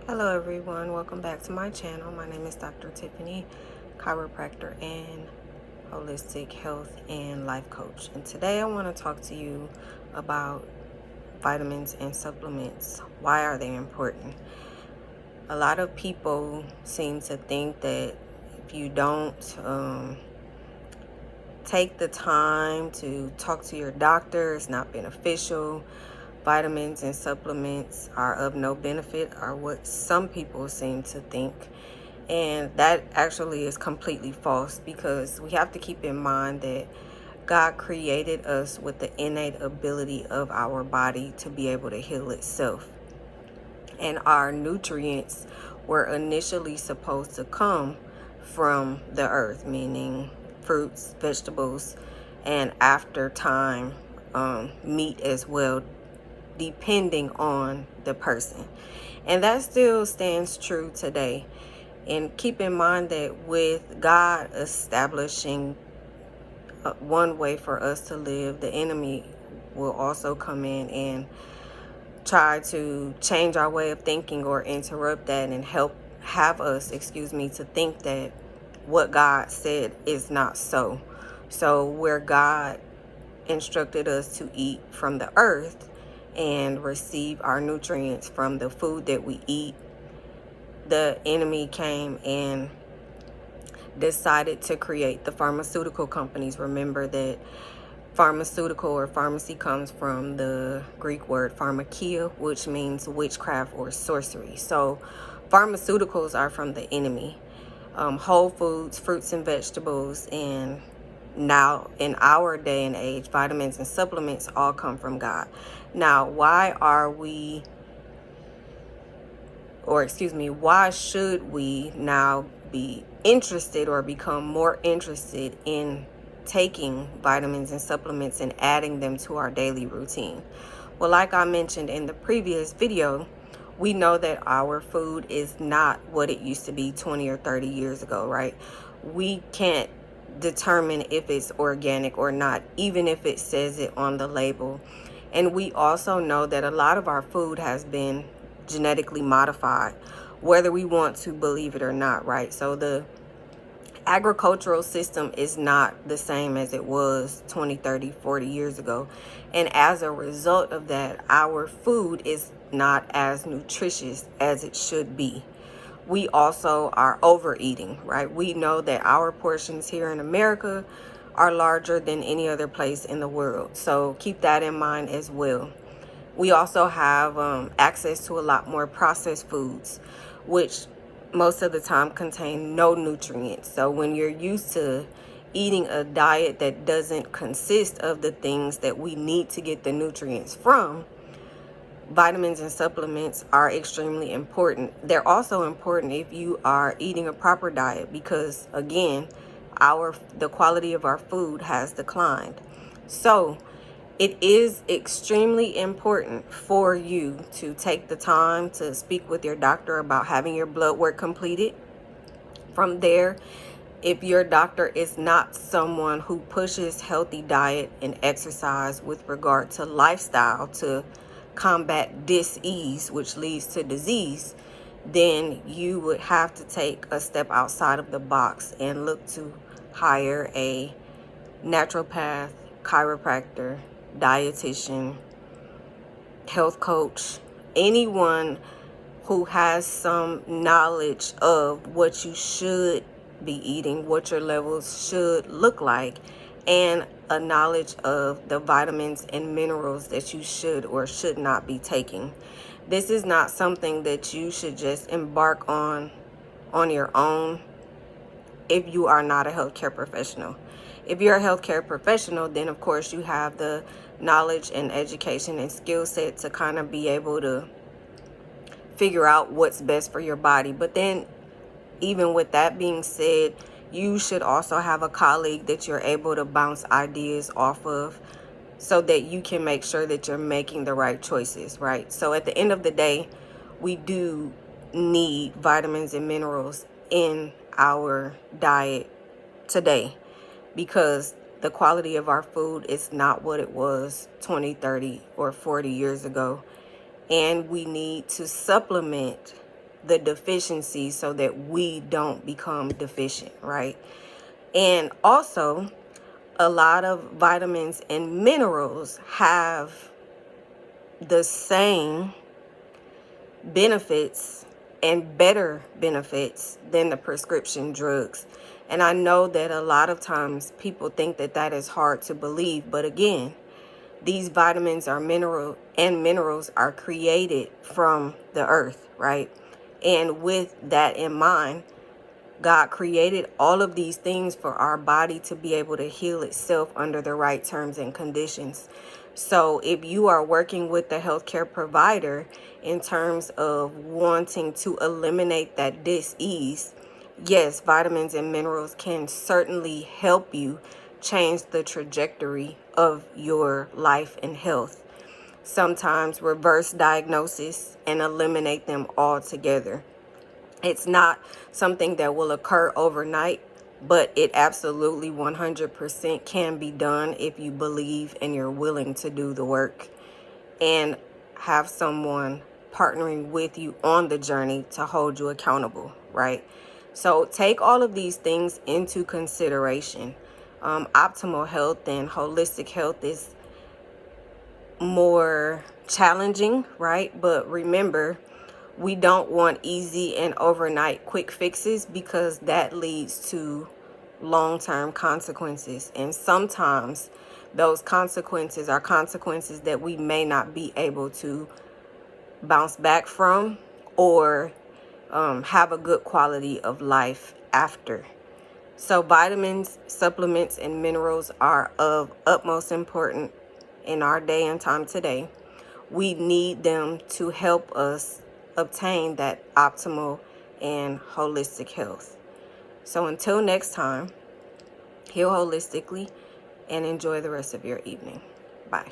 Hello everyone, welcome back to my channel. My name is Dr. Tiffany, chiropractor and holistic health and life coach. And today I want to talk to you about vitamins and supplements. Why are they important? A lot of people seem to think that if you don't take the time to talk to your doctor, it's not beneficial. Vitamins and supplements are of no benefit, are what some people seem to think. And that actually is completely false, because we have to keep in mind that God created us with the innate ability of our body to be able to heal itself. And our nutrients were initially supposed to come from the earth, meaning fruits, vegetables, and after time, meat as well, depending on the person. And that still stands true today. And keep in mind that with God establishing one way for us to live, the enemy will also come in and try to change our way of thinking or interrupt that and have us, to think that what God said is not so. So where God instructed us to eat from the earth and receive our nutrients from the food that we eat, the enemy came and decided to create the pharmaceutical companies. Remember that pharmaceutical or pharmacy comes from the Greek word pharmakia, which means witchcraft or sorcery. So pharmaceuticals are from the enemy. Whole foods, fruits and vegetables, and now in our day and age, vitamins and supplements all come from God. Now, why should we now be interested or become more interested in taking vitamins and supplements and adding them to our daily routine? Well, like I mentioned in the previous video, we know that our food is not what it used to be 20 or 30 years ago, right? We can't determine if it's organic or not, even if it says it on the label. And we also know that a lot of our food has been genetically modified, whether we want to believe it or not, right? So the agricultural system is not the same as it was 20, 30, 40 years ago. And as a result of that, our food is not as nutritious as it should be. We also are overeating, right? We know that our portions here in America are larger than any other place in the world. So keep that in mind as well. We also have access to a lot more processed foods, which most of the time contain no nutrients. So when you're used to eating a diet that doesn't consist of the things that we need to get the nutrients from, vitamins and supplements are extremely important. They're also important if you are eating a proper diet, because again, the quality of our food has declined. So it is extremely important for you to take the time to speak with your doctor about having your blood work completed. From there, if your doctor is not someone who pushes healthy diet and exercise with regard to lifestyle to combat dis-ease, which leads to disease, then you would have to take a step outside of the box and look to hire a naturopath, chiropractor, dietitian, health coach, anyone who has some knowledge of what you should be eating, what your levels should look like, and a knowledge of the vitamins and minerals that you should or should not be taking. This is not something that you should just embark on your own if you are not a healthcare professional. If you're a healthcare professional, then of course you have the knowledge and education and skill set to kind of be able to figure out what's best for your body. But then even with that being said, you should also have a colleague that you're able to bounce ideas off of, so that you can make sure that you're making the right choices, right? So at the end of the day, we do need vitamins and minerals in our diet today, because the quality of our food is not what it was 20, 30, or 40 years ago. And we need to supplement the deficiency so that we don't become deficient, right? And also, a lot of vitamins and minerals have the same benefits and better benefits than the prescription drugs. And I know that a lot of times people think that that is hard to believe, but again, these vitamins are minerals are created from the earth, right? And with that in mind, God created all of these things for our body to be able to heal itself under the right terms and conditions. So if you are working with the healthcare provider in terms of wanting to eliminate that dis-ease, yes, vitamins and minerals can certainly help you change the trajectory of your life and health. Sometimes reverse diagnosis and eliminate them altogether. It's not something that will occur overnight, but it absolutely 100% can be done if you believe and you're willing to do the work and have someone partnering with you on the journey to hold you accountable, right? So take all of these things into consideration. Optimal health and holistic health is more challenging, right? But remember, we don't want easy and overnight quick fixes because that leads to long-term consequences. And sometimes those consequences are consequences that we may not be able to bounce back from or have a good quality of life after. So vitamins, supplements, and minerals are of utmost importance in our day and time today. We need them to help us obtain that optimal and holistic health. So until next time, heal holistically and enjoy the rest of your evening. Bye.